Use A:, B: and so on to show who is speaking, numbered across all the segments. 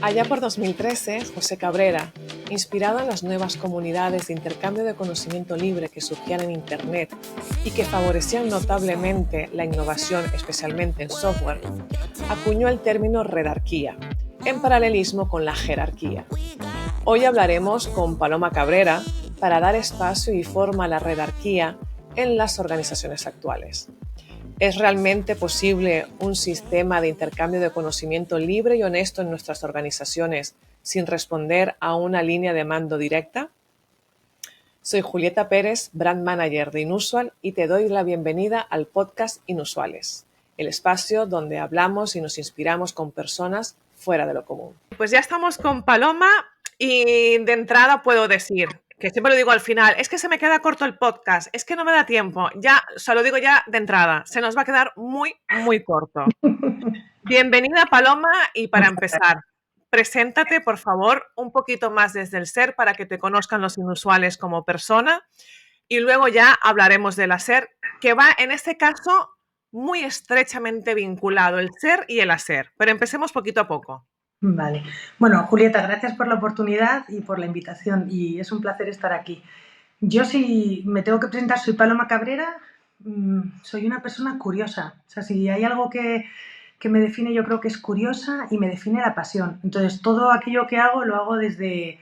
A: Allá por 2013, José Cabrera, inspirado en las nuevas comunidades de intercambio de conocimiento libre que surgían en Internet y que favorecían notablemente la innovación, especialmente en software, acuñó el término redarquía, en paralelismo con la jerarquía. Hoy hablaremos con Paloma Cabrera para dar espacio y forma a la redarquía en las organizaciones actuales. ¿Es realmente posible un sistema de intercambio de conocimiento libre y honesto en nuestras organizaciones sin responder a una línea de mando directa? Soy Julieta Pérez, Brand Manager de Inusual, y te doy la bienvenida al podcast Inusuales, el espacio donde hablamos y nos inspiramos con personas fuera de lo común. Pues ya estamos con Paloma y de entrada puedo decir, que siempre lo digo al final, es que se me queda corto el podcast, es que no me da tiempo. Ya, o sea, lo digo ya de entrada, se nos va a quedar muy, muy corto. Bienvenida, Paloma, y para empezar, preséntate, por favor, un poquito más desde el ser para que te conozcan los inusuales como persona y luego ya hablaremos del hacer, que va en este caso muy estrechamente vinculado el ser y el hacer. Pero empecemos poquito a poco.
B: Vale. Bueno, Julieta, gracias por la oportunidad y por la invitación y es un placer estar aquí. Yo, si me tengo que presentar, soy Paloma Cabrera, soy una persona curiosa. O sea, si hay algo que me define, yo creo que es curiosa y me define la pasión. Entonces, todo aquello que hago lo hago desde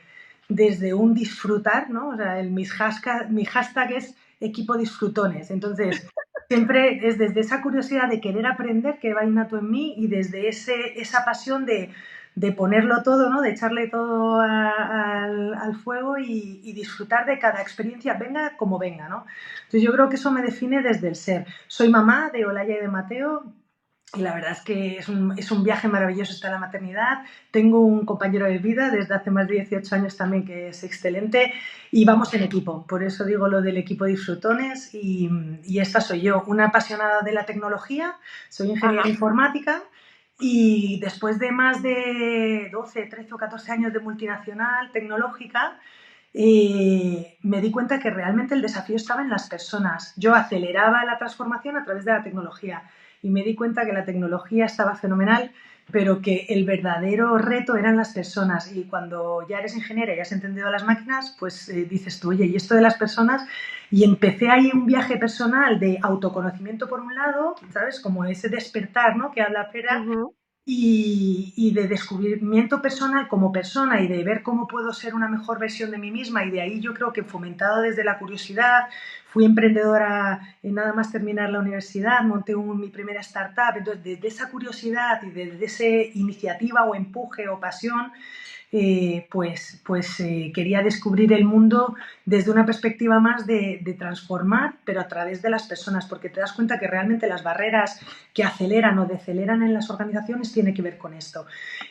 B: un disfrutar, ¿no? O sea, mi hashtag es equipo disfrutones. Entonces, siempre es desde esa curiosidad de querer aprender que va innato en mí y desde esa pasión de ponerlo todo, ¿no? De echarle todo al fuego y disfrutar de cada experiencia, venga como venga, ¿no? Entonces yo creo que eso me define desde el ser. Soy mamá de Olaya y de Mateo y la verdad es que es un viaje maravilloso estar en la maternidad. Tengo un compañero de vida desde hace más de 18 años también que es excelente y vamos en equipo. Por eso digo lo del equipo disfrutones y esta soy yo, una apasionada de la tecnología, soy ingeniera informática. Y después de más de 12, 13 o 14 años de multinacional tecnológica, me di cuenta que realmente el desafío estaba en las personas. Yo aceleraba la transformación a través de la tecnología y me di cuenta que la tecnología estaba fenomenal, pero que el verdadero reto eran las personas. Y cuando ya eres ingeniera y has entendido las máquinas, pues dices tú, oye, ¿y esto de las personas? Y empecé ahí un viaje personal de autoconocimiento por un lado, ¿sabes? Como ese despertar, ¿no? Que habla Pera, y de descubrimiento personal como persona y de ver cómo puedo ser una mejor versión de mí misma, y de ahí yo creo que fomentado desde la curiosidad, fui emprendedora en nada más terminar la universidad, monté mi primera startup. Entonces desde esa curiosidad y desde esa iniciativa o empuje o pasión, quería descubrir el mundo desde una perspectiva más de transformar, pero a través de las personas, porque te das cuenta que realmente las barreras que aceleran o deceleran en las organizaciones tienen que ver con esto.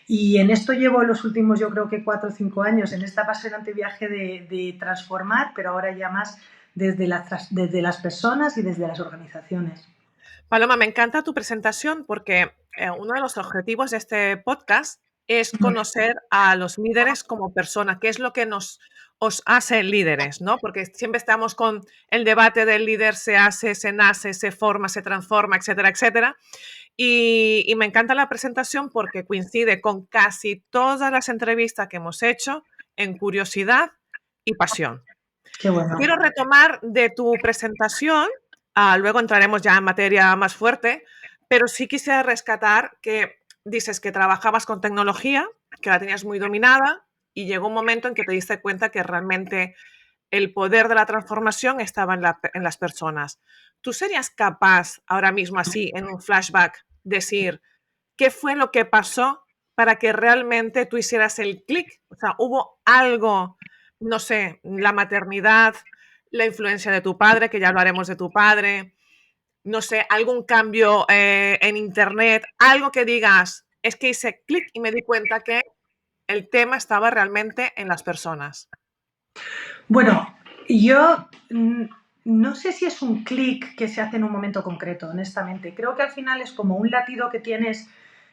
B: Y en esto llevo los últimos, yo creo que 4 o 5 años, en este apasionante viaje de transformar, pero ahora ya más desde las personas y desde las organizaciones.
A: Paloma, me encanta tu presentación porque uno de los objetivos de este podcast es conocer a los líderes como persona, qué es lo que os hace líderes, ¿no? Porque siempre estamos con el debate del líder se hace, se nace, se forma, se transforma, etcétera, etcétera. Y me encanta la presentación porque coincide con casi todas las entrevistas que hemos hecho en curiosidad y pasión.
B: Qué bueno.
A: Quiero retomar de tu presentación, luego entraremos ya en materia más fuerte, pero sí quisiera rescatar que dices que trabajabas con tecnología, que la tenías muy dominada y llegó un momento en que te diste cuenta que realmente el poder de la transformación estaba en las personas. ¿Tú serías capaz ahora mismo así, en un flashback, decir qué fue lo que pasó para que realmente tú hicieras el clic? O sea, ¿hubo algo, no sé, la maternidad, la influencia de tu padre, que ya hablaremos de tu padre, no sé, algún cambio en internet, algo que digas, es que hice clic y me di cuenta que el tema estaba realmente en las personas?
B: Bueno, yo no sé si es un clic que se hace en un momento concreto, honestamente. Creo que al final es como un latido que tienes,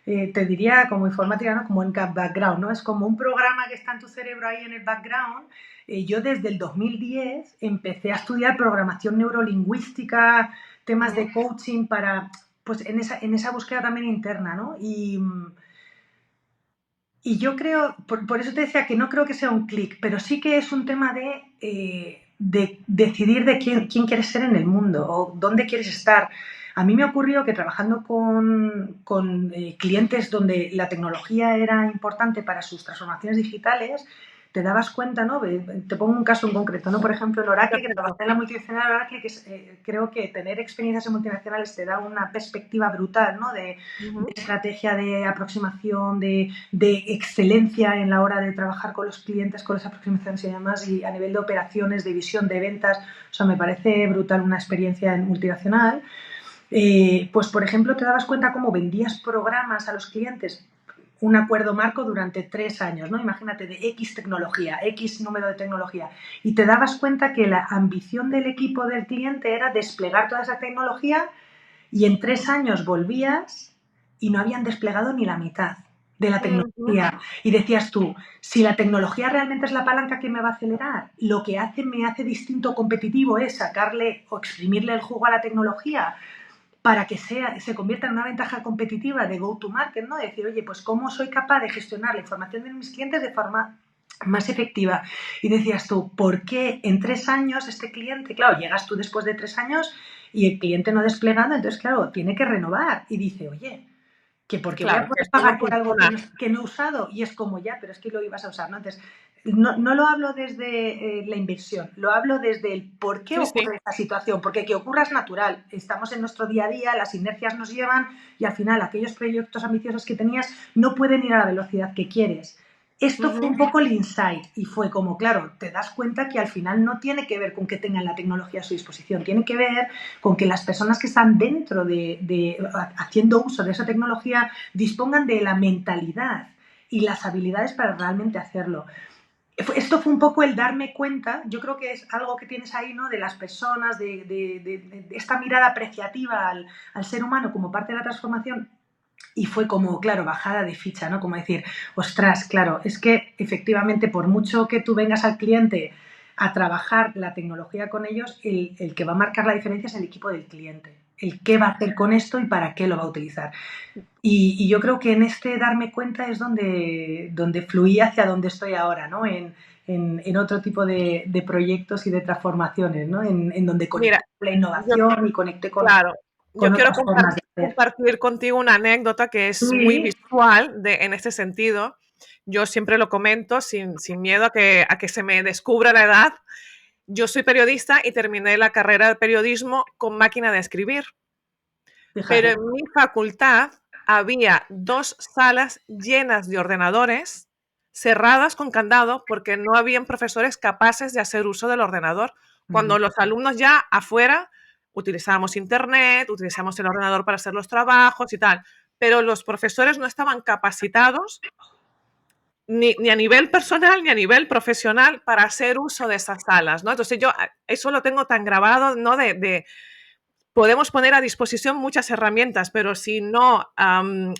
B: te diría como informática, ¿no? Como en background, ¿no? Es como un programa que está en tu cerebro ahí en el background. Yo desde el 2010 empecé a estudiar programación neurolingüística, temas de coaching para, pues en esa búsqueda también interna, ¿no? Y yo creo, por eso te decía que no creo que sea un clic, pero sí que es un tema de decidir de quién quieres ser en el mundo o dónde quieres estar. A mí me ocurrió que trabajando con clientes donde la tecnología era importante para sus transformaciones digitales, te dabas cuenta, ¿no? Te pongo un caso en concreto, ¿no? Por ejemplo, en Oracle, que trabajé
A: Perfecto.
B: en la multinacional Oracle, que creo que tener experiencias en multinacionales te da una perspectiva brutal, ¿no? De
A: Ujú.
B: estrategia, de aproximación, de excelencia en la hora de trabajar con los clientes, con las aproximaciones y demás, y a nivel de operaciones, de visión, de ventas. O sea, me parece brutal una experiencia en multinacional. Pues, por ejemplo, te dabas cuenta cómo vendías programas a los clientes, un acuerdo marco durante 3 años, ¿no? Imagínate, de X tecnología, X número de tecnología, y te dabas cuenta que la ambición del equipo del cliente era desplegar toda esa tecnología y en 3 años volvías y no habían desplegado ni la mitad de la
A: Ujú.
B: tecnología. Y decías tú, si la tecnología realmente es la palanca que me va a acelerar, lo que me hace distinto competitivo es sacarle o exprimirle el jugo a la tecnología para que se convierta en una ventaja competitiva de go-to-market, ¿no? De decir, oye, pues cómo soy capaz de gestionar la información de mis clientes de forma más efectiva. Y decías tú, ¿por qué en 3 años este cliente, claro, llegas tú después de 3 años y el cliente no ha desplegado, entonces, claro, tiene que renovar y dice, oye, que porque voy a
A: Claro, que
B: poder
A: esto no
B: pagar por algo
A: funciona.
B: que no he usado y es como ya, pero es que lo ibas a usar, ¿no? Entonces, no lo hablo desde la inversión, lo hablo desde el por qué
A: Sí, sí.
B: ocurre esta situación, porque que ocurra es natural, estamos en nuestro día a día, las inercias nos llevan y al final aquellos proyectos ambiciosos que tenías no pueden ir a la velocidad que quieres. Esto fue
A: Ujú.
B: un poco el insight y fue como, claro, te das cuenta que al final no tiene que ver con que tengan la tecnología a su disposición, tiene que ver con que las personas que están dentro haciendo uso de esa tecnología dispongan de la mentalidad y las habilidades para realmente hacerlo. Esto fue un poco el darme cuenta, yo creo que es algo que tienes ahí, ¿no? De las personas, de esta mirada apreciativa al ser humano como parte de la transformación. Y fue como, claro, bajada de ficha, ¿no? Como decir, ostras, claro, es que efectivamente por mucho que tú vengas al cliente a trabajar la tecnología con ellos, el que va a marcar la diferencia es el equipo del cliente. El qué va a hacer con esto y para qué lo va a utilizar. Y yo creo que en este darme cuenta es donde fluí hacia donde estoy ahora, ¿no? En otro tipo de proyectos y de transformaciones, ¿no? En donde
A: Mira,
B: conecté con la
A: yo,
B: innovación y conecté
A: claro, yo
B: con
A: quiero
B: otras formas de hacer.
A: compartir contigo una anécdota que es muy
B: Sí,
A: visual en este sentido. Yo siempre lo comento sin miedo a que se me descubra la edad. Yo soy periodista y terminé la carrera de periodismo con máquina de escribir, pero
B: fíjate.
A: en mi facultad había dos salas llenas de ordenadores cerradas con candado porque no habían profesores capaces de hacer uso del ordenador.
B: Mm,
A: Cuando los alumnos ya afuera utilizábamos internet, utilizamos el ordenador para hacer los trabajos y tal, pero los profesores no estaban capacitados ni a nivel personal ni a nivel profesional para hacer uso de esas salas, ¿no? Entonces yo eso lo tengo tan grabado, ¿no? Podemos poner a disposición muchas herramientas, pero si no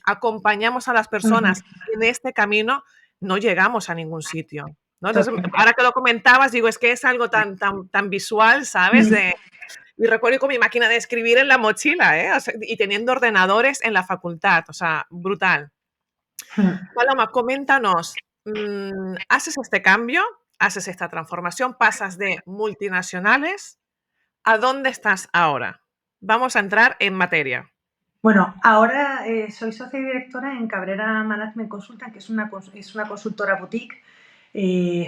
A: acompañamos a las
B: ujú,
A: personas en este camino, no llegamos a ningún sitio, ¿no? Entonces,
B: total.
A: ahora que lo comentabas, digo, es que es algo tan visual, ¿sabes?
B: Mm,
A: Y recuerdo con mi máquina de escribir en la mochila, ¿eh? O sea, y teniendo ordenadores en la facultad, o sea, brutal.
B: mm.
A: Paloma, coméntanos, ¿haces este cambio? ¿Haces esta transformación? ¿Pasas de multinacionales? ¿A dónde estás ahora? Vamos a entrar en materia.
B: Bueno, ahora soy socia y directora en Cabrera Management Consultant, que es una consultora boutique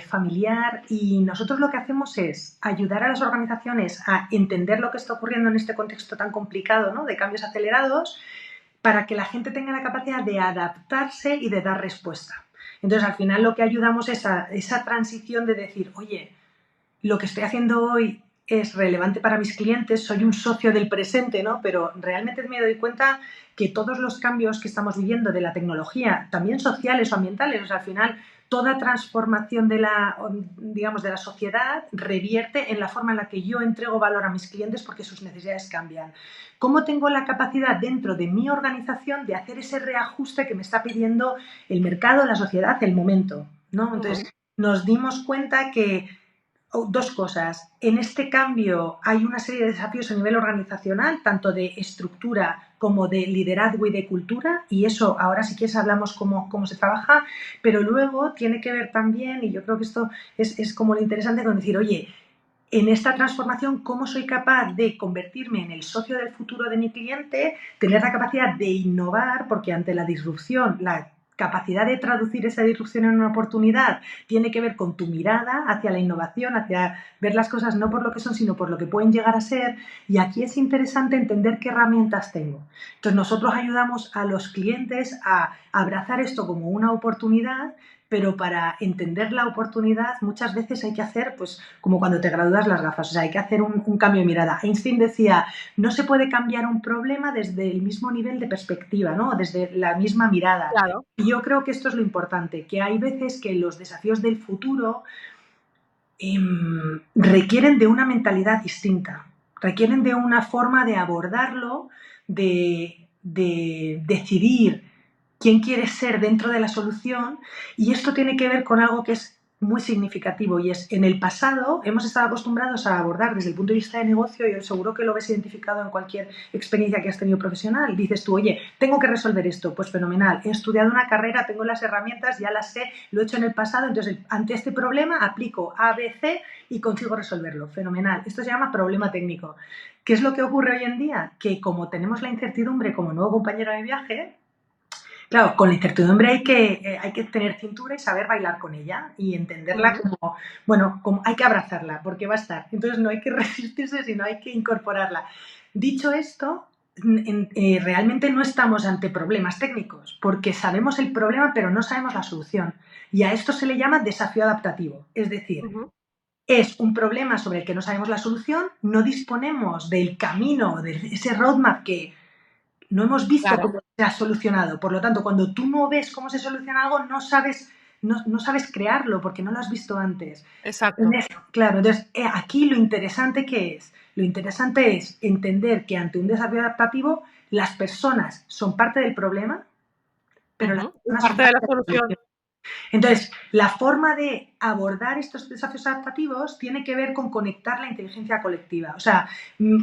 B: familiar, y nosotros lo que hacemos es ayudar a las organizaciones a entender lo que está ocurriendo en este contexto tan complicado, ¿no? De cambios acelerados, para que la gente tenga la capacidad de adaptarse y de dar respuesta. Entonces, al final lo que ayudamos es a esa transición de decir, oye, lo que estoy haciendo hoy es relevante para mis clientes, soy un socio del presente, ¿no? Pero realmente me doy cuenta que todos los cambios que estamos viviendo de la tecnología, también sociales o ambientales, o sea, al final toda transformación digamos, de la sociedad revierte en la forma en la que yo entrego valor a mis clientes porque sus necesidades cambian. ¿Cómo tengo la capacidad dentro de mi organización de hacer ese reajuste que me está pidiendo el mercado, la sociedad, el momento, ¿no?
A: Ujú.
B: Entonces, nos dimos cuenta que Dos cosas. En este cambio hay una serie de desafíos a nivel organizacional, tanto de estructura como de liderazgo y de cultura, y eso ahora si quieres hablamos cómo se trabaja, pero luego tiene que ver también, y yo creo que esto es como lo interesante, con decir, oye, en esta transformación, ¿cómo soy capaz de convertirme en el socio del futuro de mi cliente, tener la capacidad de innovar, porque ante la disrupción, la capacidad de traducir esa disrupción en una oportunidad tiene que ver con tu mirada hacia la innovación, hacia ver las cosas no por lo que son, sino por lo que pueden llegar a ser. Y aquí es interesante entender qué herramientas tengo. Entonces, nosotros ayudamos a los clientes a abrazar esto como una oportunidad, pero para entender la oportunidad muchas veces hay que hacer, pues como cuando te gradúas las gafas, o sea, hay que hacer un cambio de mirada. Einstein decía, no se puede cambiar un problema desde el mismo nivel de perspectiva, ¿no? Desde la misma mirada.
A: Claro.
B: Y yo creo que esto es lo importante, que hay veces que los desafíos del futuro requieren de una mentalidad distinta, requieren de una forma de abordarlo, de decidir quién quieres ser dentro de la solución, y esto tiene que ver con algo que es muy significativo, y es, en el pasado hemos estado acostumbrados a abordar desde el punto de vista de negocio, y seguro que lo ves identificado en cualquier experiencia que has tenido profesional. Dices tú, oye, tengo que resolver esto, pues fenomenal, he estudiado una carrera, tengo las herramientas, ya las sé, lo he hecho en el pasado, entonces ante este problema aplico A, B, C y consigo resolverlo, fenomenal. Esto se llama problema técnico. ¿Qué es lo que ocurre hoy en día? Que como tenemos la incertidumbre como nuevo compañero de viaje, claro, con la incertidumbre hay que tener cintura y saber bailar con ella y entenderla como, bueno, como hay que abrazarla porque va a estar. Entonces no hay que resistirse, sino hay que incorporarla. Dicho esto, realmente no estamos ante problemas técnicos porque sabemos el problema pero no sabemos la solución. Y a esto se le llama desafío adaptativo. Es decir, es un problema sobre el que no sabemos la solución, no disponemos del camino, de ese roadmap que no hemos visto
A: Claro.
B: cómo se ha solucionado. Por lo tanto, cuando tú no ves cómo se soluciona algo, no sabes crearlo porque no lo has visto antes.
A: Exacto.
B: Claro, entonces aquí lo interesante que es, lo interesante es entender que ante un desafío adaptativo las personas son parte del problema, pero las personas son
A: Parte de
B: parte
A: la
B: de la
A: solución.
B: solución. Entonces, la forma de abordar estos desafíos adaptativos tiene que ver con conectar la inteligencia colectiva. O sea,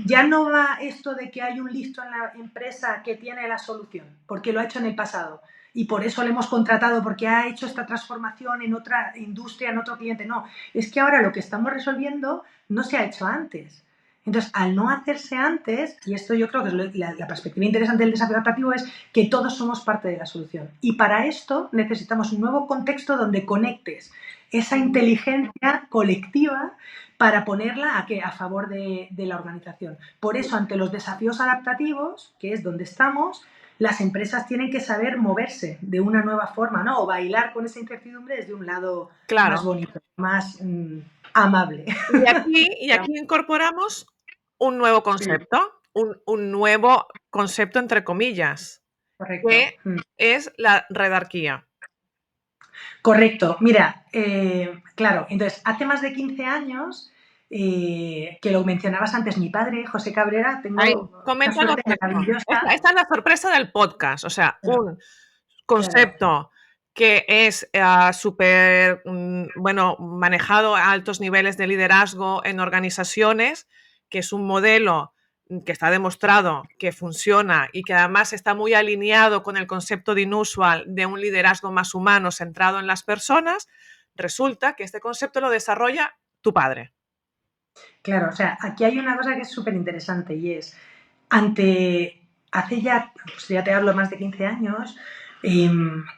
B: ya no va esto de que hay un listo en la empresa que tiene la solución, porque lo ha hecho en el pasado. Y por eso le hemos contratado, porque ha hecho esta transformación en otra industria, en otro cliente. No, es que ahora lo que estamos resolviendo no se ha hecho antes. Entonces, al no hacerse antes, y esto yo creo que es la perspectiva interesante del desafío adaptativo, es que todos somos parte de la solución. Y para esto necesitamos un nuevo contexto donde conectes esa inteligencia colectiva para ponerla a favor de la organización. Por eso, ante los desafíos adaptativos, que es donde estamos, las empresas tienen que saber moverse de una nueva forma, ¿no? O bailar con esa incertidumbre desde un lado más
A: Claro.
B: bonito, más amable.
A: Y aquí incorporamos un nuevo
B: Sí,
A: concepto, un nuevo concepto entre comillas,
B: correcto.
A: que es la redarquía.
B: Correcto. Mira, claro, entonces, hace más de 15 años, que lo mencionabas antes, mi padre, José Cabrera,
A: Ahí,
B: tengo una
A: coméntanos
B: suerte
A: esto.
B: maravillosa.
A: Esta es la sorpresa del podcast, o sea,
B: Claro,
A: un
B: claro.
A: concepto que es súper, bueno, manejado a altos niveles de liderazgo en organizaciones, que es un modelo que está demostrado que funciona y que además está muy alineado con el concepto de inusual de un liderazgo más humano centrado en las personas. Resulta que este concepto lo desarrolla tu padre.
B: Claro, o sea, aquí hay una cosa que es súper interesante y es, hace ya, pues ya te hablo más de 15 años,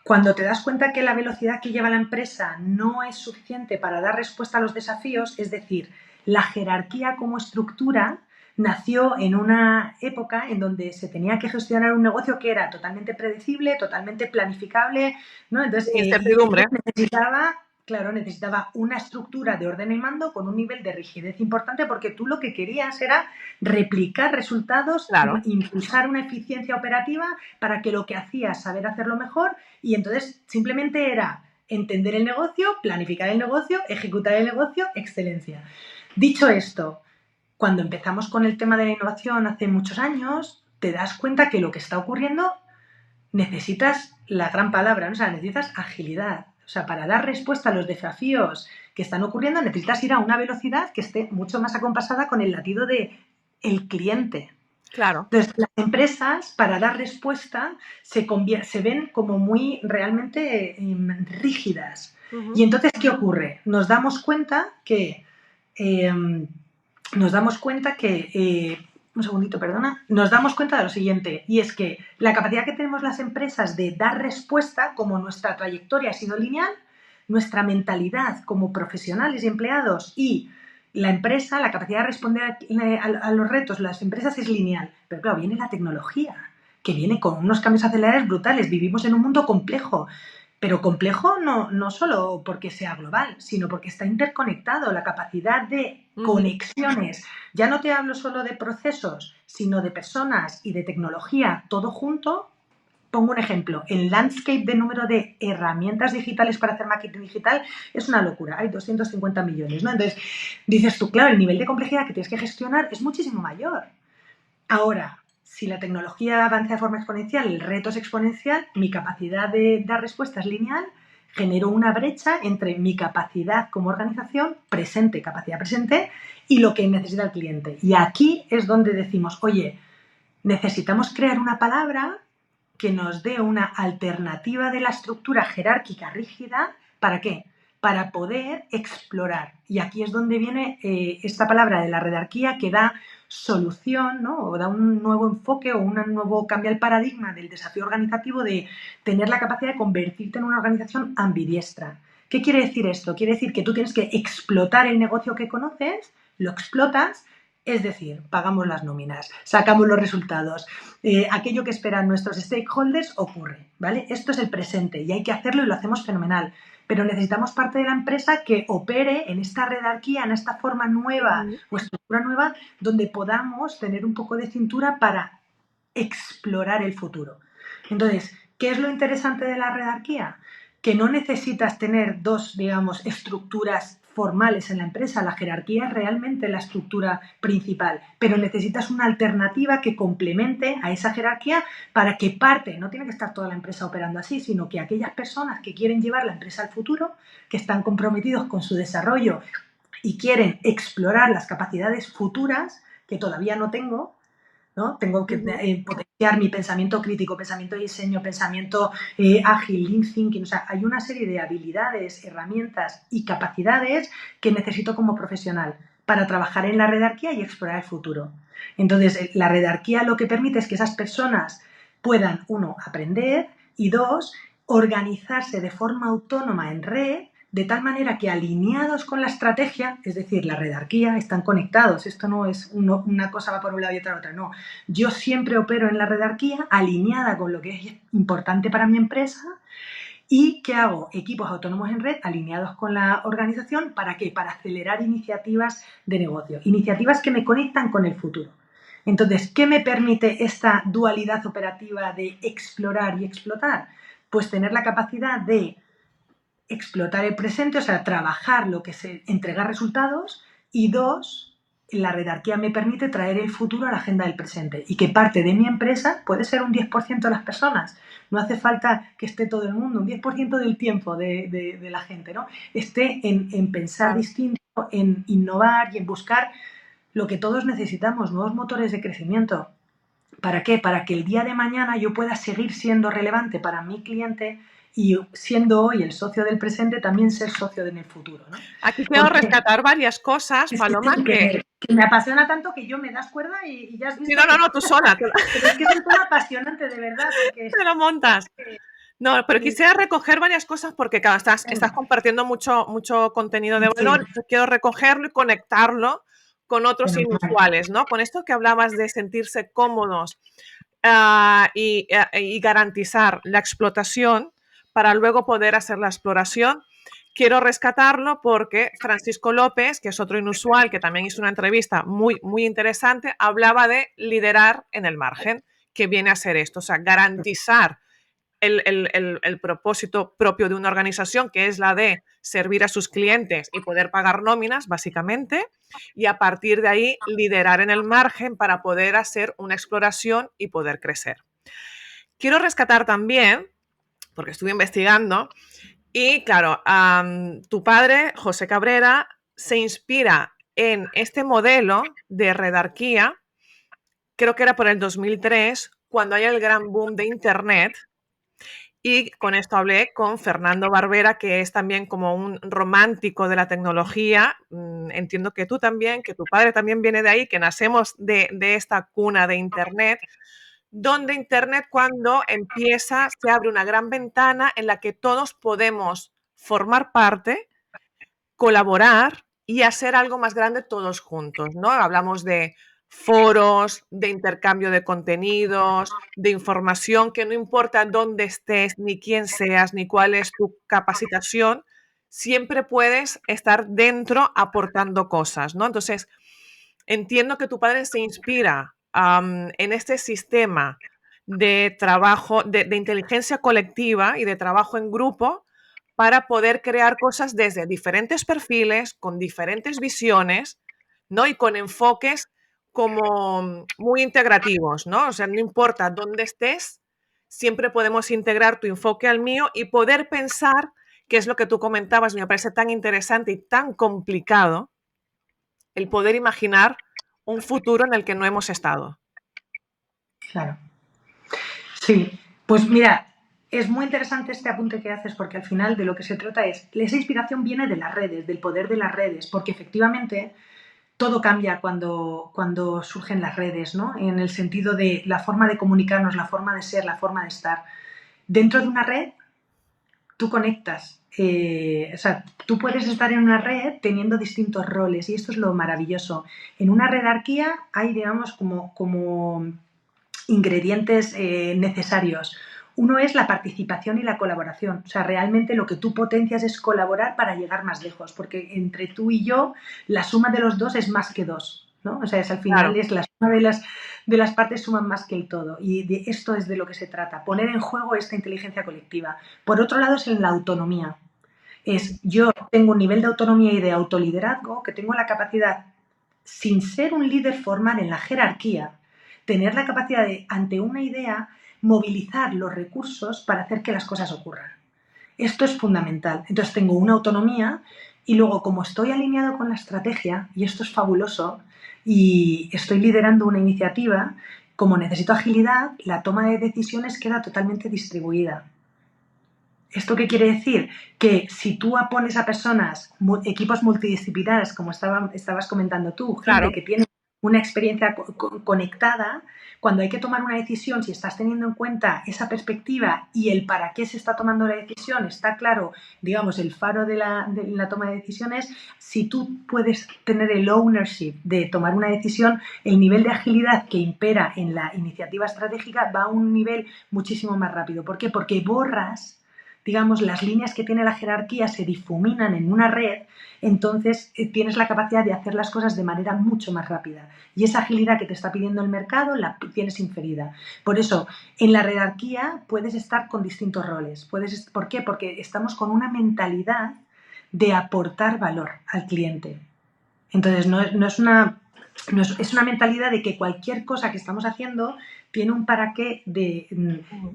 B: cuando te das cuenta que la velocidad que lleva la empresa no es suficiente para dar respuesta a los desafíos, es decir, la jerarquía como estructura nació en una época en donde se tenía que gestionar un negocio que era totalmente predecible, totalmente planificable, ¿no? Entonces, y
A: Incertidumbre.
B: necesitaba, claro, necesitaba una estructura de orden y mando con un nivel de rigidez importante porque tú lo que querías era replicar resultados,
A: Claro.
B: impulsar una eficiencia operativa para que lo que hacías saber hacerlo mejor, y entonces simplemente era entender el negocio, planificar el negocio, ejecutar el negocio, excelencia. Dicho esto, cuando empezamos con el tema de la innovación hace muchos años, te das cuenta que lo que está ocurriendo necesitas la gran palabra, ¿no? O sea, necesitas agilidad. O sea, para dar respuesta a los desafíos que que están ocurriendo, necesitas ir a una velocidad que esté mucho más acompasada con el latido del cliente.
A: Claro.
B: Entonces, las empresas, para dar respuesta, se ven como muy realmente rígidas.
A: Ujú.
B: Y entonces, ¿qué ocurre? Nos damos cuenta que un segundito, perdona, nos damos cuenta de lo siguiente, y es que la capacidad que tenemos las empresas de dar respuesta, como nuestra trayectoria ha sido lineal, nuestra mentalidad como profesionales y empleados y la empresa, la capacidad de responder a los retos, las empresas es lineal, pero claro, viene la tecnología, que viene con unos cambios acelerados brutales, vivimos en un mundo complejo, pero complejo no solo porque sea global, sino porque está interconectado. La capacidad de conexiones, ya no te hablo solo de procesos, sino de personas y de tecnología, todo junto. Pongo un ejemplo, el landscape de número de herramientas digitales para hacer marketing digital es una locura, hay 250 millones, ¿no? Entonces, dices tú, claro, el nivel de complejidad que tienes que gestionar es muchísimo mayor. Ahora, si la tecnología avanza de forma exponencial, el reto es exponencial, mi capacidad de dar respuestas lineal generó una brecha entre mi capacidad como organización, capacidad presente, y lo que necesita el cliente. Y aquí es donde decimos, oye, necesitamos crear una palabra que nos dé una alternativa de la estructura jerárquica rígida. ¿Para qué? Para poder explorar. Y aquí es donde viene esta palabra de la redarquía que da solución, ¿no? O da un nuevo enfoque o un nuevo cambia el paradigma del desafío organizativo de tener la capacidad de convertirte en una organización ambidiestra. ¿Qué quiere decir esto? Quiere decir que tú tienes que explotar el negocio que conoces, lo explotas, es decir, pagamos las nóminas, sacamos los resultados, aquello que esperan nuestros stakeholders ocurre, ¿vale? Esto es el presente y hay que hacerlo y lo hacemos fenomenal, pero necesitamos parte de la empresa que opere en esta redarquía, en esta forma nueva o estructura nueva, donde podamos tener un poco de cintura para explorar el futuro. Entonces, ¿qué es lo interesante de la redarquía? Que no necesitas tener dos, digamos, estructuras formales en la empresa. La jerarquía es realmente la estructura principal, pero necesitas una alternativa que complemente a esa jerarquía para que parte, no tiene que estar toda la empresa operando así, sino que aquellas personas que quieren llevar la empresa al futuro, que están comprometidos con su desarrollo y quieren explorar las capacidades futuras que todavía no tengo, ¿no? Tengo que potenciar mi pensamiento crítico, pensamiento de diseño, pensamiento ágil, lean thinking. O sea, hay una serie de habilidades, herramientas y capacidades que necesito como profesional para trabajar en la redarquía y explorar el futuro. Entonces, la redarquía lo que permite es que esas personas puedan, uno, aprender y dos, organizarse de forma autónoma en red de tal manera que alineados con la estrategia, es decir, la redarquía, están conectados. Esto no es una cosa va por un lado y otra otra, no. Yo siempre opero en la redarquía alineada con lo que es importante para mi empresa. ¿Y qué hago? Equipos autónomos en red alineados con la organización. ¿Para qué? Para acelerar iniciativas de negocio. Iniciativas que me conectan con el futuro. Entonces, ¿qué me permite esta dualidad operativa de explorar y explotar? Pues tener la capacidad de explotar el presente, o sea, trabajar lo que se entregar resultados, y dos, la redarquía me permite traer el futuro a la agenda del presente y que parte de mi empresa puede ser un 10% de las personas. No hace falta que esté todo el mundo, un 10% del tiempo de la gente, ¿no? Esté en pensar distinto, en innovar y en buscar lo que todos necesitamos, nuevos motores de crecimiento. ¿Para qué? Para que el día de mañana yo pueda seguir siendo relevante para mi cliente y siendo hoy el socio del presente, también ser socio en el futuro, ¿no?
A: Aquí quiero rescatar varias cosas,
B: Es
A: Paloma,
B: que me apasiona tanto que yo me das cuerda y ya has
A: Sí,
B: visto
A: no,
B: que...
A: no, tú sola.
B: Pero es que es un tema apasionante, de verdad, porque...
A: Te lo montas. No, pero quisiera recoger varias cosas porque, claro, estás compartiendo mucho contenido de valor.
B: Sí,
A: Quiero recogerlo y conectarlo con otros
B: fenomenal.
A: inusuales, ¿no? Con esto que hablabas de sentirse cómodos y garantizar la explotación para luego poder hacer la exploración. Quiero rescatarlo porque Francisco López, que es otro inusual, que también hizo una entrevista muy interesante, hablaba de liderar en el margen, que viene a ser esto, o sea, garantizar el propósito propio de una organización, que es la de servir a sus clientes y poder pagar nóminas, básicamente, y a partir de ahí liderar en el margen para poder hacer una exploración y poder crecer. Quiero rescatar también, porque estuve investigando, Y claro, tu padre, José Cabrera, se inspira en este modelo de redarquía, creo que era por el 2003, cuando hay el gran boom de Internet. Y con esto hablé con Fernando Barbera, que es también como un romántico de la tecnología. Entiendo que tú también, que tu padre también viene de ahí, que nacemos de esta cuna de Internet, donde Internet cuando empieza se abre una gran ventana en la que todos podemos formar parte, colaborar y hacer algo más grande todos juntos, ¿no? Hablamos de foros, de intercambio de contenidos, de información, que no importa dónde estés, ni quién seas, ni cuál es tu capacitación, siempre puedes estar dentro aportando cosas, ¿no? Entonces, entiendo que tu padre se inspira en este sistema de trabajo, de inteligencia colectiva y de trabajo en grupo para poder crear cosas desde diferentes perfiles, con diferentes visiones, ¿no? Y con enfoques como muy integrativos, ¿no? O sea, no importa dónde estés, siempre podemos integrar tu enfoque al mío y poder pensar, que es lo que tú comentabas, me parece tan interesante y tan complicado, el poder imaginar un futuro en el que no hemos estado.
B: Claro. Sí, pues mira, es muy interesante este apunte que haces porque al final de lo que se trata es, esa inspiración viene de las redes, del poder de las redes, porque efectivamente todo cambia cuando surgen las redes, ¿no? En el sentido de la forma de comunicarnos, la forma de ser, la forma de estar. Dentro de una red, tú conectas. O sea, tú puedes estar en una red teniendo distintos roles y esto es lo maravilloso. En una redarquía hay, digamos, como ingredientes necesarios. Uno es la participación y la colaboración. O sea, realmente lo que tú potencias es colaborar para llegar más lejos, porque entre tú y yo la suma de los dos es más que dos, ¿no? O sea, es, al final
A: Claro,
B: es la suma de las partes suman más que el todo. Y de esto es de lo que se trata, poner en juego esta inteligencia colectiva. Por otro lado es en la autonomía. Es yo tengo un nivel de autonomía y de autoliderazgo que tengo la capacidad, sin ser un líder formal en la jerarquía, tener la capacidad de, ante una idea, movilizar los recursos para hacer que las cosas ocurran. Esto es fundamental. Entonces tengo una autonomía y luego como estoy alineado con la estrategia, y esto es fabuloso, y estoy liderando una iniciativa, como necesito agilidad, la toma de decisiones queda totalmente distribuida. ¿Esto qué quiere decir? Que si tú pones a personas, equipos multidisciplinares, como estabas comentando tú, gente
A: claro.
B: que tiene una experiencia conectada, cuando hay que tomar una decisión, si estás teniendo en cuenta esa perspectiva y el para qué se está tomando la decisión, está claro, digamos, el faro de la toma de decisiones, si tú puedes tener el ownership de tomar una decisión, el nivel de agilidad que impera en la iniciativa estratégica va a un nivel muchísimo más rápido. ¿Por qué? Porque borras, digamos, las líneas que tiene la jerarquía se difuminan en una red, entonces tienes la capacidad de hacer las cosas de manera mucho más rápida. Y esa agilidad que te está pidiendo el mercado la tienes inferida. Por eso, en la jerarquía puedes estar con distintos roles. ¿Por qué? Porque estamos con una mentalidad de aportar valor al cliente. Entonces, es una mentalidad de que cualquier cosa que estamos haciendo tiene un para qué de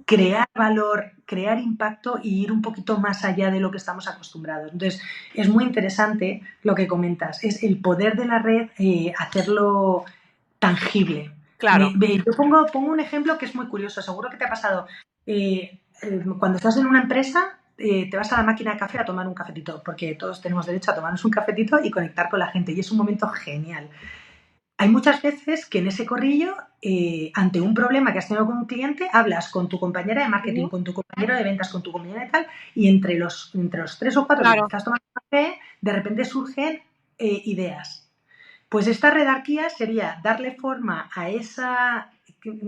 B: crear valor, crear impacto y ir un poquito más allá de lo que estamos acostumbrados. Entonces, es muy interesante lo que comentas, es el poder de la red, hacerlo tangible.
A: Claro,
B: Yo pongo un ejemplo que es muy curioso, seguro que te ha pasado. Cuando estás en una empresa, te vas a la máquina de café a tomar un cafetito, porque todos tenemos derecho a tomarnos un cafetito y conectar con la gente, y es un momento genial. Hay muchas veces que en ese corrillo, ante un problema que has tenido con un cliente, hablas con tu compañera de marketing, con tu compañero de ventas, con tu compañera de tal, y entre los tres o cuatro que
A: claro.
B: estás tomando café, de repente surgen ideas. Pues esta redarquía sería darle forma a esa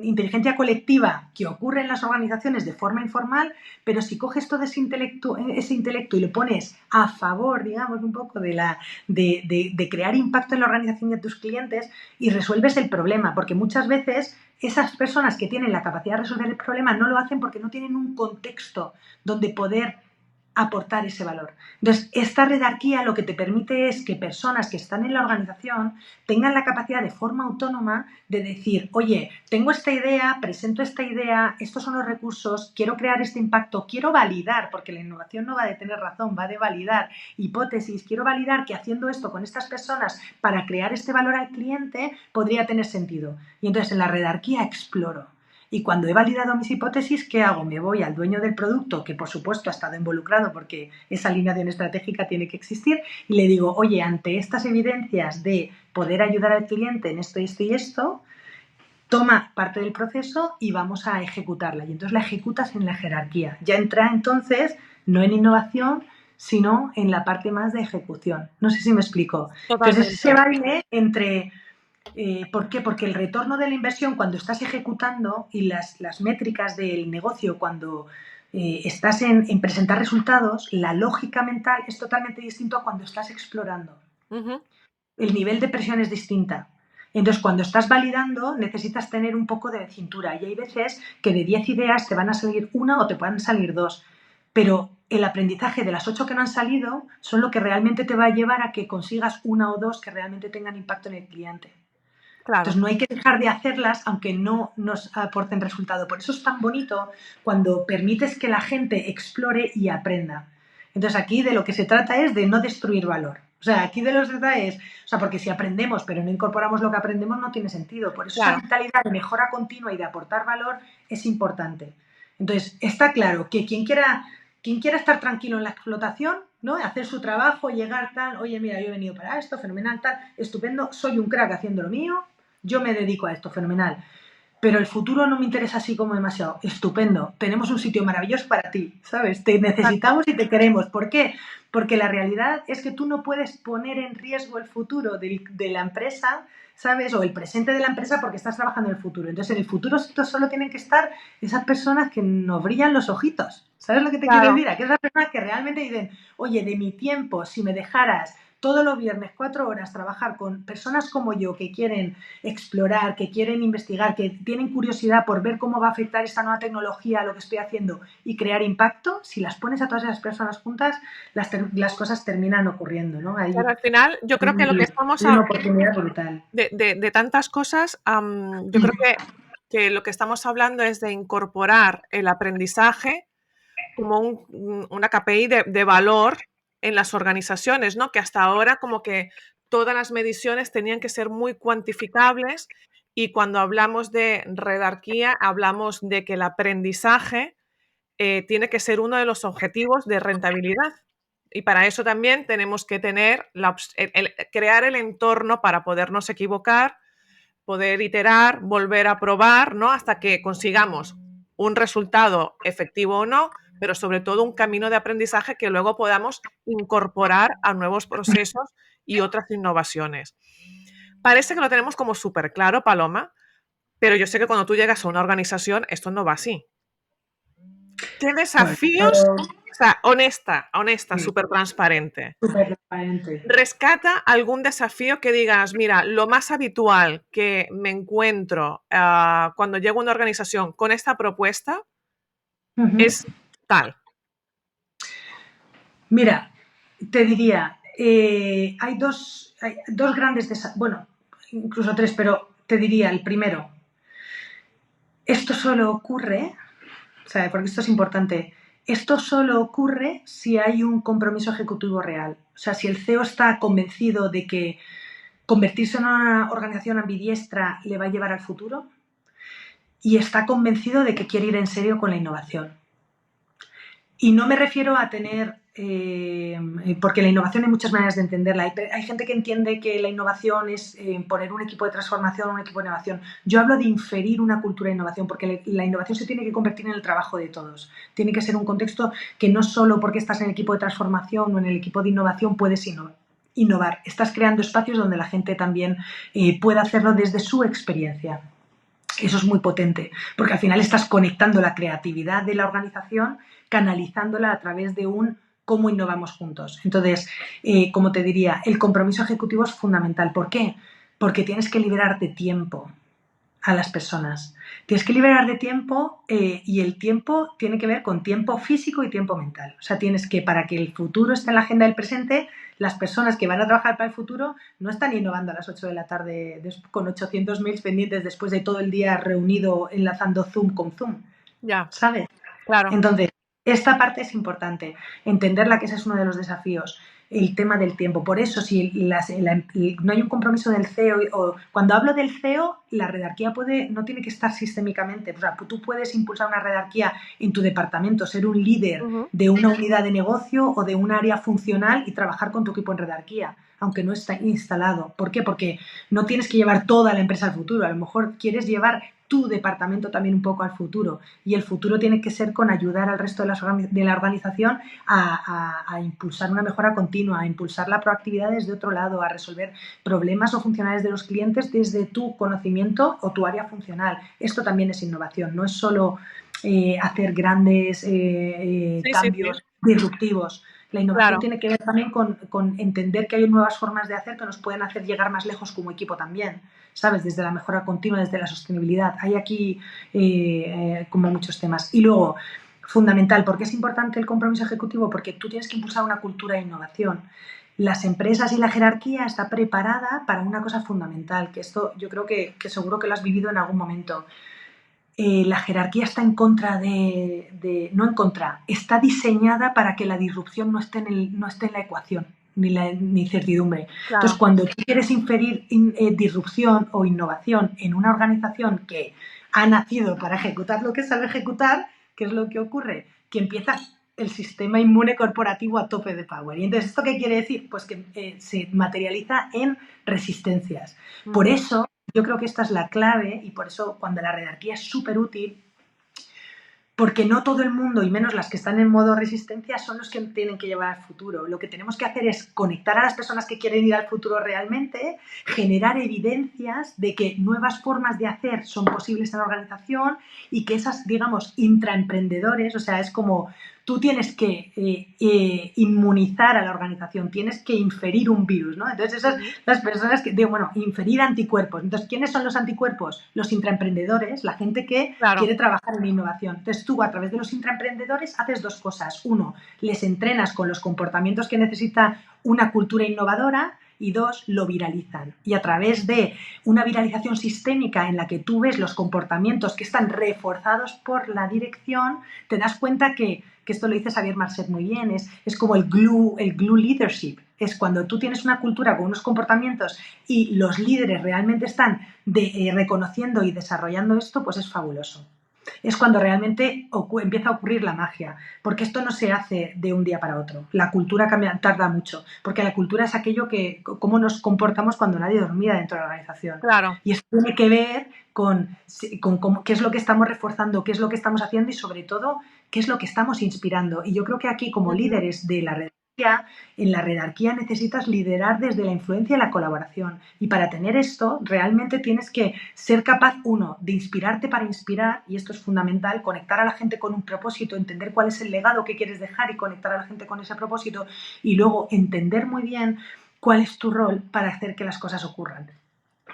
B: inteligencia colectiva que ocurre en las organizaciones de forma informal, pero si coges todo ese intelecto y lo pones a favor, digamos, un poco de crear impacto en la organización de tus clientes y resuelves el problema, porque muchas veces esas personas que tienen la capacidad de resolver el problema no lo hacen porque no tienen un contexto donde poder aportar ese valor. Entonces, esta redarquía lo que te permite es que personas que están en la organización tengan la capacidad de forma autónoma de decir, oye, tengo esta idea, presento esta idea, estos son los recursos, quiero crear este impacto, quiero validar, porque la innovación no va de tener razón, va de validar hipótesis, quiero validar que haciendo esto con estas personas para crear este valor al cliente podría tener sentido. Y entonces en la redarquía exploro. Y cuando he validado mis hipótesis, ¿qué hago? Me voy al dueño del producto, que por supuesto ha estado involucrado porque esa alineación estratégica tiene que existir, y le digo, oye, ante estas evidencias de poder ayudar al cliente en esto, esto y esto, toma parte del proceso y vamos a ejecutarla. Y entonces la ejecutas en la jerarquía. Ya entra entonces, no en innovación, sino en la parte más de ejecución. No sé si me explico.
A: Totalmente.
B: Entonces ese baile entre... ¿Por qué? Porque el retorno de la inversión cuando estás ejecutando y las métricas del negocio cuando estás en presentar resultados, la lógica mental es totalmente distinto a cuando estás explorando. El nivel de presión es distinta. Entonces, cuando estás validando, necesitas tener un poco de cintura. Y hay veces que de 10 ideas te van a salir una o te pueden salir dos. Pero el aprendizaje de las 8 que no han salido son lo que realmente te va a llevar a que consigas una o dos que realmente tengan impacto en el cliente.
A: Claro.
B: Entonces, no hay que dejar de hacerlas aunque no nos aporten resultado. Por eso es tan bonito cuando permites que la gente explore y aprenda. Entonces, aquí de lo que se trata es de no destruir valor. O sea, aquí de lo que se trata es, o sea, porque si aprendemos pero no incorporamos lo que aprendemos no tiene sentido. Por eso esa mentalidad de mejora continua y de aportar valor es importante. Entonces, está claro que quien quiera estar tranquilo en la explotación, ¿no? Hacer su trabajo, llegar tal, oye, mira, yo he venido para esto, fenomenal, tal, estupendo, soy un crack haciendo lo mío, yo me dedico a esto, fenomenal. Pero el futuro no me interesa así como demasiado. Estupendo. Tenemos un sitio maravilloso para ti, ¿sabes? Te necesitamos y te queremos. ¿Por qué? Porque la realidad es que tú no puedes poner en riesgo el futuro de la empresa, ¿sabes? O el presente de la empresa porque estás trabajando en el futuro. Entonces, en el futuro solo tienen que estar esas personas que nos brillan los ojitos. ¿Sabes lo que te quiero decir? Aquellas personas que realmente dicen, oye, de mi tiempo, si me dejaras todos los viernes 4 horas trabajar con personas como yo que quieren explorar, que quieren investigar, que tienen curiosidad por ver cómo va a afectar esta nueva tecnología a lo que estoy haciendo y crear impacto, si las pones a todas esas personas juntas, las cosas terminan ocurriendo, ¿no? Ahí,
A: pero al final yo creo que lo que estamos
B: una oportunidad brutal.
A: De tantas cosas, yo creo que lo que estamos hablando es de incorporar el aprendizaje como una KPI de valor en las organizaciones, ¿no? Que hasta ahora como que todas las mediciones tenían que ser muy cuantificables y cuando hablamos de redarquía hablamos de que el aprendizaje tiene que ser uno de los objetivos de rentabilidad. Y para eso también tenemos que tener crear el entorno para podernos equivocar, poder iterar, volver a probar, ¿no? Hasta que consigamos un resultado efectivo o no, pero sobre todo un camino de aprendizaje que luego podamos incorporar a nuevos procesos y otras innovaciones. Parece que lo tenemos como súper claro, Paloma, pero yo sé que cuando tú llegas a una organización esto no va así. ¿Qué desafíos? O sea, honesta, sí, súper transparente.
B: Súper transparente.
A: Rescata algún desafío que digas, mira, lo más habitual que me encuentro cuando llego a una organización con esta propuesta es tal.
B: Mira, te diría, hay dos grandes desafíos, bueno, incluso tres, pero te diría el primero, esto solo ocurre, ¿sabes? Porque esto es importante, esto solo ocurre si hay un compromiso ejecutivo real. O sea, si el CEO está convencido de que convertirse en una organización ambidiestra le va a llevar al futuro y está convencido de que quiere ir en serio con la innovación. Y no me refiero a tener, porque la innovación hay muchas maneras de entenderla. Hay gente que entiende que la innovación es poner un equipo de transformación, un equipo de innovación. Yo hablo de inferir una cultura de innovación, porque la innovación se tiene que convertir en el trabajo de todos. Tiene que ser un contexto que no solo porque estás en el equipo de transformación o en el equipo de innovación puedes innovar. Estás creando espacios donde la gente también pueda hacerlo desde su experiencia. Eso es muy potente, porque al final estás conectando la creatividad de la organización, canalizándola a través de un cómo innovamos juntos. Entonces, como te diría, el compromiso ejecutivo es fundamental. ¿Por qué? Porque tienes que liberarte tiempo. a las personas. Tienes que liberar de tiempo y el tiempo tiene que ver con tiempo físico y tiempo mental. O sea, tienes que, para que el futuro esté en la agenda del presente, las personas que van a trabajar para el futuro no están innovando a las 8 de la tarde con 800 mails pendientes después de todo el día reunido enlazando Zoom con Zoom.
A: Ya,
B: ¿Sabes?
A: claro.
B: Entonces, esta parte es importante, entenderla, que ese es uno de los desafíos, el tema del tiempo. Por eso, si no hay un compromiso del CEO, o cuando hablo del CEO, la redarquía no tiene que estar sistémicamente. O sea, tú puedes impulsar una redarquía en tu departamento, ser un líder de una unidad de negocio o de un área funcional y trabajar con tu equipo en redarquía, aunque no está instalado. ¿Por qué? Porque no tienes que llevar toda la empresa al futuro. A lo mejor quieres llevar tu departamento también un poco al futuro, y el futuro tiene que ser con ayudar al resto de la organización a impulsar una mejora continua, a impulsar la proactividad desde otro lado, a resolver problemas o funcionales de los clientes desde tu conocimiento o tu área funcional. Esto también es innovación, no es solo hacer grandes
A: Sí, sí,
B: cambios
A: sí.
B: disruptivos. La innovación
A: Claro.
B: tiene que ver también con entender que hay nuevas formas de hacer que nos pueden hacer llegar más lejos como equipo también, ¿sabes? Desde la mejora continua, desde la sostenibilidad. Hay aquí como muchos temas. Y luego, fundamental, ¿por qué es importante el compromiso ejecutivo? Porque tú tienes que impulsar una cultura de innovación. Las empresas y la jerarquía está preparada para una cosa fundamental, que esto yo creo que seguro que lo has vivido en algún momento. La jerarquía está en contra no en contra, está diseñada para que la disrupción no esté no esté en la ecuación, ni incertidumbre. Entonces,
A: Claro.
B: cuando tú quieres inferir disrupción o innovación en una organización que ha nacido para ejecutar lo que sabe ejecutar, ¿qué es lo que ocurre? Que empieza el sistema inmune corporativo a tope de power. Y entonces, ¿esto qué quiere decir? Pues que se materializa en resistencias. Por eso, yo creo que esta es la clave, y por eso cuando la redarquía es súper útil, porque no todo el mundo, y menos las que están en modo resistencia, son los que tienen que llevar al futuro. Lo que tenemos que hacer es conectar a las personas que quieren ir al futuro realmente, generar evidencias de que nuevas formas de hacer son posibles en la organización y que esas, digamos, intraemprendedores, o sea, es como tú tienes que inmunizar a la organización, tienes que inferir un virus, ¿no? Entonces esas las personas que, digo, bueno, inferir anticuerpos. Entonces, ¿quiénes son los anticuerpos? Los intraemprendedores, la gente que
A: Claro.
B: quiere trabajar en innovación. Entonces, tú a través de los intraemprendedores haces dos cosas. Uno, les entrenas con los comportamientos que necesita una cultura innovadora, y dos, lo viralizan. Y a través de una viralización sistémica en la que tú ves los comportamientos que están reforzados por la dirección, te das cuenta que esto lo dice Xavier Marcet muy bien, es como el glue leadership. Es cuando tú tienes una cultura con unos comportamientos y los líderes realmente están reconociendo y desarrollando esto, pues es fabuloso. Es cuando realmente empieza a ocurrir la magia, porque esto no se hace de un día para otro. La cultura tarda mucho, porque la cultura es aquello que, cómo nos comportamos cuando nadie dormía dentro de la organización.
A: Claro.
B: Y esto tiene que ver con qué es lo que estamos reforzando, qué es lo que estamos haciendo y sobre todo qué es lo que estamos inspirando. Y yo creo que aquí, como líderes de la redarquía, en la redarquía necesitas liderar desde la influencia y la colaboración. Y para tener esto, realmente tienes que ser capaz, uno, de inspirarte para inspirar, y esto es fundamental, conectar a la gente con un propósito, entender cuál es el legado que quieres dejar y conectar a la gente con ese propósito, y luego entender muy bien cuál es tu rol para hacer que las cosas ocurran,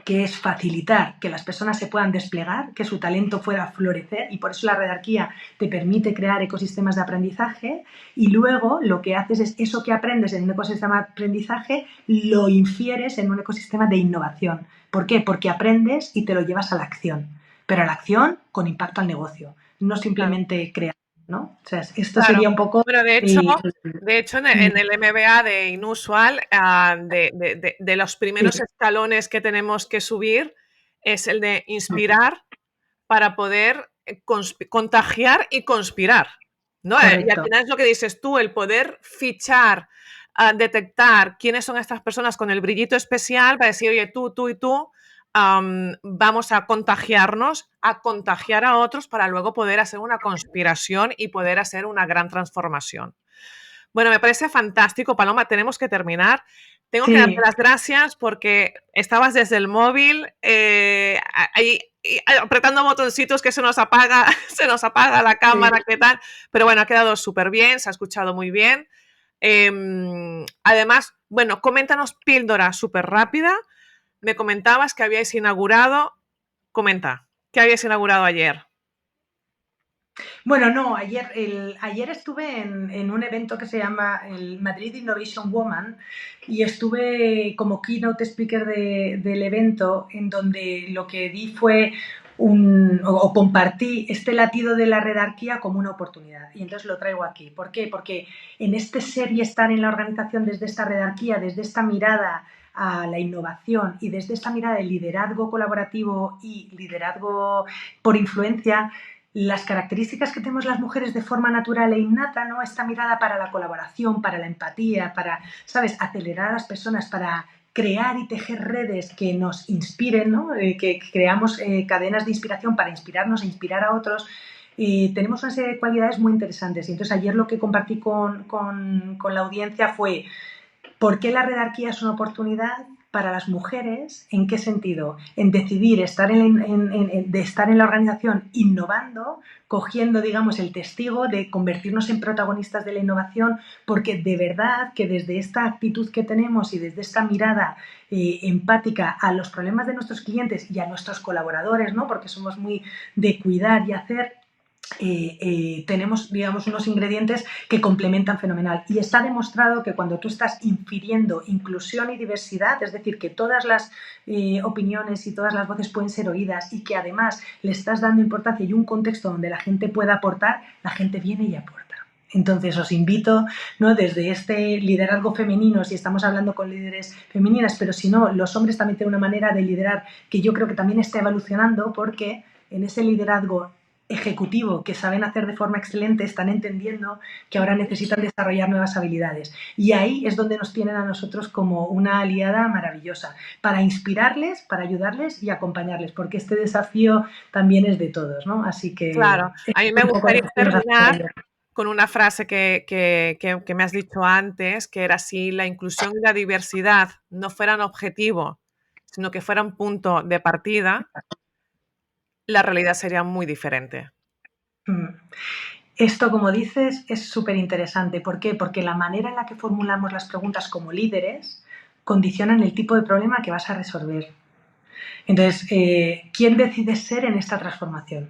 B: que es facilitar que las personas se puedan desplegar, que su talento pueda florecer, y por eso la redarquía te permite crear ecosistemas de aprendizaje, y luego lo que haces es eso que aprendes en un ecosistema de aprendizaje lo infieres en un ecosistema de innovación. ¿Por qué? Porque aprendes y te lo llevas a la acción, pero a la acción con impacto al negocio, no
A: Claro.
B: simplemente crear, ¿no? O sea, esto
A: Claro.
B: sería un poco...
A: Bueno, de hecho en el MBA de Inusual, de los
B: sí,
A: primeros escalones que tenemos que subir es el de inspirar para poder contagiar y conspirar, ¿no? Y al
B: correcto.
A: final es lo que dices tú, el poder fichar, detectar quiénes son estas personas con el brillito especial para decir, oye, tú y tú, vamos a contagiarnos, a contagiar a otros para luego poder hacer una conspiración y poder hacer una gran transformación. Bueno, me parece fantástico, Paloma. Tenemos que terminar. Tengo que darte
B: Sí,
A: las gracias porque estabas desde el móvil ahí apretando botoncitos que se nos apaga, se nos apaga la
B: sí.
A: cámara, ¿qué tal? Pero bueno, ha quedado súper bien, se ha escuchado muy bien. Además, bueno, coméntanos píldora súper rápida. Me comentabas que habíais inaugurado. comenta, ¿qué habías inaugurado ayer?
B: Bueno, no, ayer estuve en un evento que se llama el Madrid Innovation Woman y estuve como keynote speaker del evento, en donde lo que di fue compartí este latido de la redarquía como una oportunidad, y entonces lo traigo aquí. ¿Por qué? Porque en este ser y estar en la organización desde esta redarquía, desde esta mirada a la innovación y desde esta mirada de liderazgo colaborativo y liderazgo por influencia, las características que tenemos las mujeres de forma natural e innata, ¿no? Esta mirada para la colaboración, para la empatía, para, ¿sabes?, acelerar a las personas, para crear y tejer redes que nos inspiren, ¿no? Que creamos cadenas de inspiración para inspirarnos e inspirar a otros. Tenemos una serie de cualidades muy interesantes. Y entonces ayer lo que compartí con la audiencia fue: ¿por qué la redarquía es una oportunidad para las mujeres? ¿En qué sentido? En decidir estar estar en la organización innovando, cogiendo, digamos, el testigo de convertirnos en protagonistas de la innovación, porque de verdad que desde esta actitud que tenemos y desde esta mirada empática a los problemas de nuestros clientes y a nuestros colaboradores, ¿no? Porque somos muy de cuidar y hacer, tenemos, digamos, unos ingredientes que complementan fenomenal. Y está demostrado que cuando tú estás infiriendo inclusión y diversidad, es decir, que todas las opiniones y todas las voces pueden ser oídas, y que además le estás dando importancia y un contexto donde la gente pueda aportar, la gente viene y aporta. Entonces os invito, ¿no?, desde este liderazgo femenino, si estamos hablando con líderes femeninas, pero si no, los hombres también tienen una manera de liderar que yo creo que también está evolucionando, porque en ese liderazgo ejecutivo que saben hacer de forma excelente están entendiendo que ahora necesitan desarrollar nuevas habilidades, y ahí es donde nos tienen a nosotros como una aliada maravillosa para inspirarles, para ayudarles y acompañarles, porque este desafío también es de todos, ¿no? Así que
A: claro, a mí me gustaría terminar con una frase que me has dicho antes, que era: si la inclusión y la diversidad no fueran objetivo, sino que fueran punto de partida, la realidad sería muy diferente.
B: Esto, como dices, es súper interesante. ¿Por qué? Porque la manera en la que formulamos las preguntas como líderes condicionan el tipo de problema que vas a resolver. Entonces, ¿quién decide ser en esta transformación?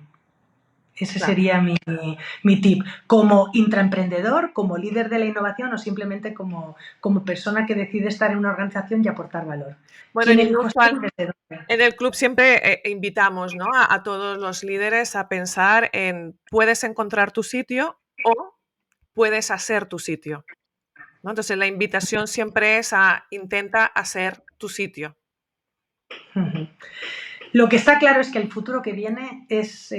B: Ese sería mi tip. Como intraemprendedor, como líder de la innovación, o simplemente como persona que decide estar en una organización y aportar valor.
A: Bueno, en el club siempre invitamos, ¿no?, a todos los líderes a pensar en: puedes encontrar tu sitio o puedes hacer tu sitio, ¿no? Entonces la invitación siempre es a: intenta hacer tu sitio.
B: Lo que está claro es que el futuro que viene es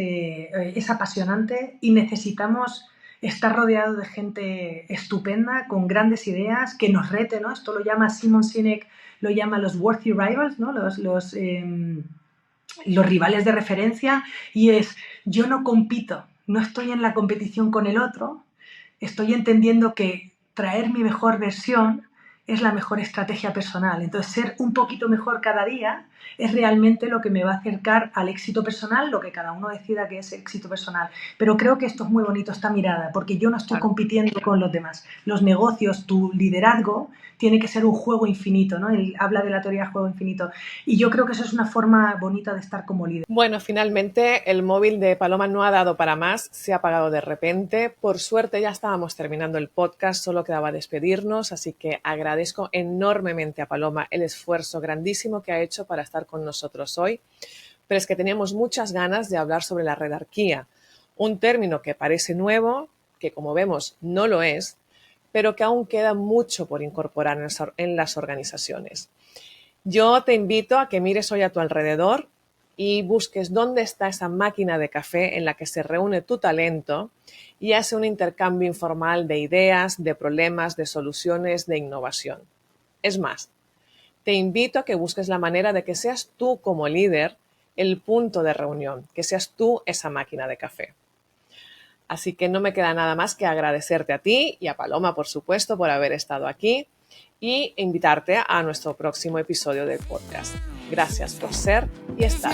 B: apasionante, y necesitamos estar rodeado de gente estupenda, con grandes ideas, que nos rete, ¿no? Esto lo llama Simon Sinek, lo llama los worthy rivals, ¿no? Los rivales de referencia, y es: yo no compito, no estoy en la competición con el otro, estoy entendiendo que traer mi mejor versión es la mejor estrategia personal. Entonces, ser un poquito mejor cada día es realmente lo que me va a acercar al éxito personal, lo que cada uno decida que es éxito personal. Pero creo que esto es muy bonito, esta mirada, porque yo no estoy compitiendo con los demás. Los negocios, tu liderazgo, tiene que ser un juego infinito, ¿no? Él habla de la teoría del juego infinito, y yo creo que eso es una forma bonita de estar como líder.
A: Bueno, finalmente el móvil de Paloma no ha dado para más, se ha apagado de repente. Por suerte ya estábamos terminando el podcast, solo quedaba despedirnos, así que agradezco enormemente a Paloma el esfuerzo grandísimo que ha hecho para estar con nosotros hoy. Pero es que teníamos muchas ganas de hablar sobre la redarquía, un término que parece nuevo, que como vemos no lo es, pero que aún queda mucho por incorporar en las organizaciones. Yo te invito a que mires hoy a tu alrededor y busques dónde está esa máquina de café en la que se reúne tu talento y hace un intercambio informal de ideas, de problemas, de soluciones, de innovación. Es más, te invito a que busques la manera de que seas tú como líder el punto de reunión, que seas tú esa máquina de café. Así que no me queda nada más que agradecerte a ti y a Paloma, por supuesto, por haber estado aquí, y invitarte a nuestro próximo episodio del podcast. Gracias por ser y estar.